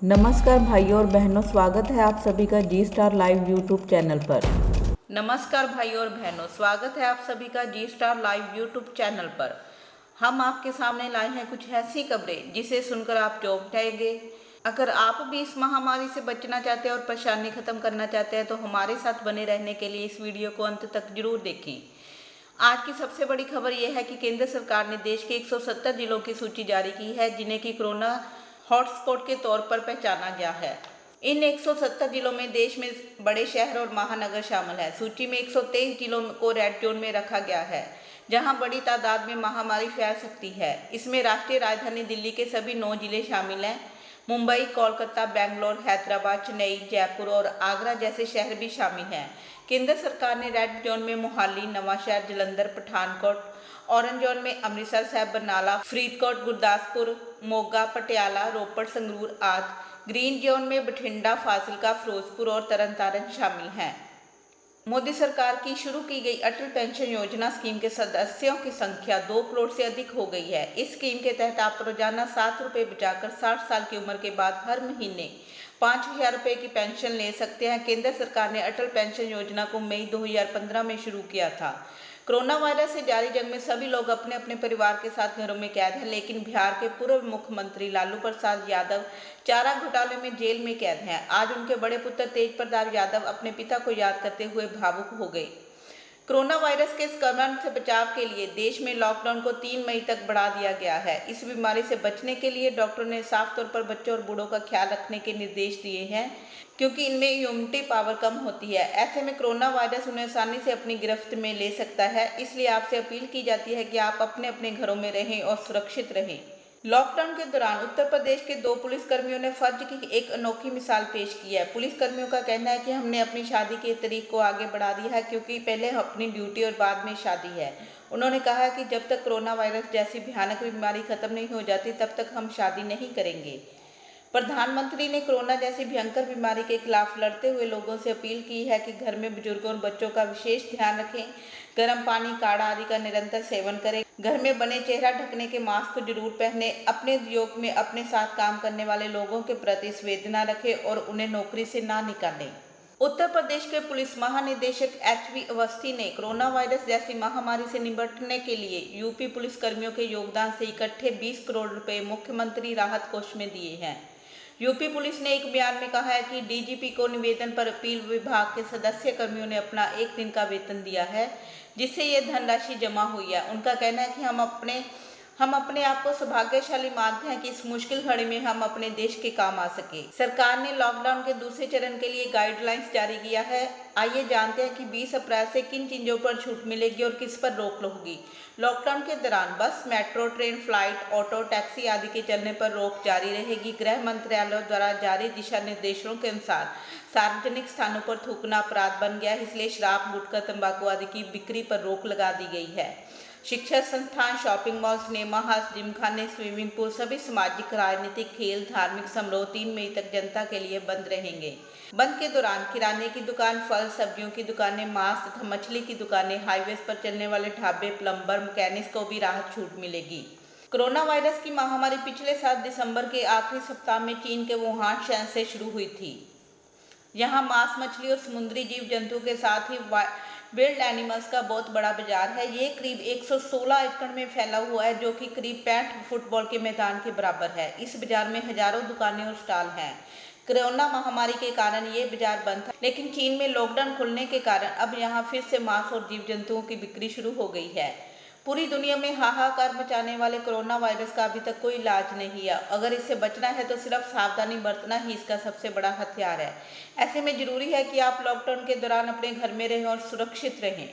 नमस्कार भाइयों और बहनों, स्वागत है आप सभी का जी स्टार लाइव यूट्यूब चैनल पर। नमस्कार भाइयों और बहनों, स्वागत है आप सभी का जी स्टार लाइव यूट्यूब चैनल पर। हम आपके सामने लाए हैं कुछ ऐसी खबरें जिसे सुनकर आप चौंक जाएंगे। अगर आप भी इस महामारी से बचना चाहते हैं और परेशानी खत्म करना चाहते हैं तो हमारे साथ बने रहने के लिए इस वीडियो को अंत तक जरूर देखें। आज की सबसे बड़ी खबर यह है कि केंद्र सरकार ने देश के 170 जिलों की सूची जारी की है जिन्हें कि कोरोना हॉटस्पॉट के तौर पर पहचाना गया है। इन 170 जिलों में देश में बड़े शहर और महानगर शामिल है। सूची में 123 जिलों को रेड जोन में रखा गया है जहां बड़ी तादाद में महामारी फैल सकती है। इसमें राष्ट्रीय राजधानी दिल्ली के सभी 9 जिले शामिल हैं। मुंबई, कोलकाता, बेंगलोर, हैदराबाद, चेन्नई, जयपुर और आगरा जैसे शहर भी शामिल हैं। केंद्र सरकार ने रेड जोन में मोहाली, नवांशहर, जलंधर, पठानकोट, ऑरेंज जोन में अमृतसर, साहिब, बरनाला, फरीदकोट, गुरदासपुर, मोगा, पटियाला, रोपड़, संगरूर आदि। ग्रीन जोन में बठिंडा, फाजिलका, फिरोजपुर और तरनतारन शामिल हैं। मोदी सरकार की शुरू की गई अटल पेंशन योजना स्कीम के सदस्यों की संख्या 2 करोड़ से अधिक हो गई है। इस स्कीम के तहत आप रोजाना 7 रुपये बचाकर 60 साल की उम्र के बाद हर महीने 5,000 रुपये की पेंशन ले सकते हैं। केंद्र सरकार ने अटल पेंशन योजना को मई 2015 में शुरू किया था। कोरोना वायरस से जारी जंग में सभी लोग अपने अपने परिवार के साथ घरों में कैद हैं, लेकिन बिहार के पूर्व मुख्यमंत्री लालू प्रसाद यादव चारा घोटाले में जेल में कैद हैं। आज उनके बड़े पुत्र तेज प्रताप यादव अपने पिता को याद करते हुए भावुक हो गए। कोरोना वायरस के संक्रमण से बचाव के लिए देश में लॉकडाउन को 3 मई तक बढ़ा दिया गया है। इस बीमारी से बचने के लिए डॉक्टर ने साफ तौर पर बच्चों और बूढ़ों का ख्याल रखने के निर्देश दिए हैं क्योंकि इनमें इम्यूनिटी पावर कम होती है। ऐसे में कोरोना वायरस उन्हें आसानी से अपनी गिरफ्त में ले सकता है। इसलिए आपसे अपील की जाती है कि आप अपने अपने घरों में रहें और सुरक्षित रहें। लॉकडाउन के दौरान उत्तर प्रदेश के 2 पुलिसकर्मियों ने फर्ज की एक अनोखी मिसाल पेश की है। पुलिसकर्मियों का कहना है कि हमने अपनी शादी की तारीख को आगे बढ़ा दिया है क्योंकि पहले अपनी ड्यूटी और बाद में शादी है। उन्होंने कहा कि जब तक कोरोना वायरस जैसी भयानक बीमारी खत्म नहीं हो जाती तब तक हम शादी नहीं करेंगे। प्रधानमंत्री ने कोरोना जैसी भयंकर बीमारी के खिलाफ लड़ते हुए लोगों से अपील की है कि घर में बुजुर्गों और बच्चों का विशेष ध्यान रखें, गर्म पानी, काढ़ा आदि का निरंतर सेवन करें, घर में बने चेहरा ढकने के मास्क को जरूर पहने, अपने उद्योग में अपने साथ काम करने वाले लोगों के प्रति संवेदना रखें और उन्हें नौकरी से ना निकालें। उत्तर प्रदेश के पुलिस महानिदेशक HV अवस्थी ने कोरोना वायरस जैसी महामारी से निपटने के लिए यूपी पुलिसकर्मियों के योगदान से इकट्ठे 20 करोड़ रुपए मुख्यमंत्री राहत कोष में दिए हैं। यूपी पुलिस ने एक बयान में कहा है कि डीजीपी को निवेदन पर अपील विभाग के सदस्य कर्मियों ने अपना 1 दिन का वेतन दिया है जिससे ये धनराशि जमा हुई है। उनका कहना है कि हम अपने आप को सौभाग्यशाली मानते हैं कि इस मुश्किल घड़ी में हम अपने देश के काम आ सके। सरकार ने लॉकडाउन के दूसरे चरण के लिए गाइडलाइंस जारी किया है। आइए जानते हैं कि 20 अप्रैल से किन चीज़ों पर छूट मिलेगी और किस पर रोक होगी। लॉकडाउन के दौरान बस, metro, train, flight, auto, taxi आदि के चलने पर रोक जारी रहेगी। गृह मंत्रालय द्वारा जारी दिशा निर्देशों के अनुसार सार्वजनिक स्थानों पर थूकना अपराध बन गया है, इसलिए शराब, गुटखा, तंबाकू आदि की बिक्री पर रोक लगा दी गई है। शिक्षा संस्थान, shopping mall, cinema hall, gym खाने, स्विमिंग पूल, सभी सामाजिक, राजनीतिक, खेल, धार्मिक समारोह 3 मई तक जनता के लिए बंद रहेंगे। बंद के दौरान किराने की दुकान, फल सब्जियों की दुकानें, मांस तथा मछली की दुकानें, हाईवे पर चलने वाले ढाबे, प्लम्बर, मैकेनिक्स को भी राहत छूट मिलेगी। कोरोना वायरस की महामारी पिछले साल दिसंबर के आखिरी सप्ताह में चीन के वुहान शहर से शुरू हुई थी। यहाँ मांस, मछली और समुद्री जीव जंतु के साथ ही विल्ड एनिमल्स का बहुत बड़ा बाजार है। ये करीब 116 एकड़ में फैला हुआ है जो कि करीब 65 फुटबॉल के मैदान के बराबर है। इस बाजार में हजारों दुकानें और स्टॉल हैं। कोरोना महामारी के कारण ये बाजार बंद था, लेकिन चीन में लॉकडाउन खुलने के कारण अब यहाँ फिर से मांस और जीव जंतुओं की बिक्री शुरू हो गई है। पूरी दुनिया में हाहाकार मचाने वाले कोरोना वायरस का अभी तक कोई इलाज नहीं है। अगर इससे बचना है तो सिर्फ सावधानी बरतना ही इसका सबसे बड़ा हथियार है। ऐसे में जरूरी है कि आप लॉकडाउन के दौरान अपने घर में रहें और सुरक्षित रहें।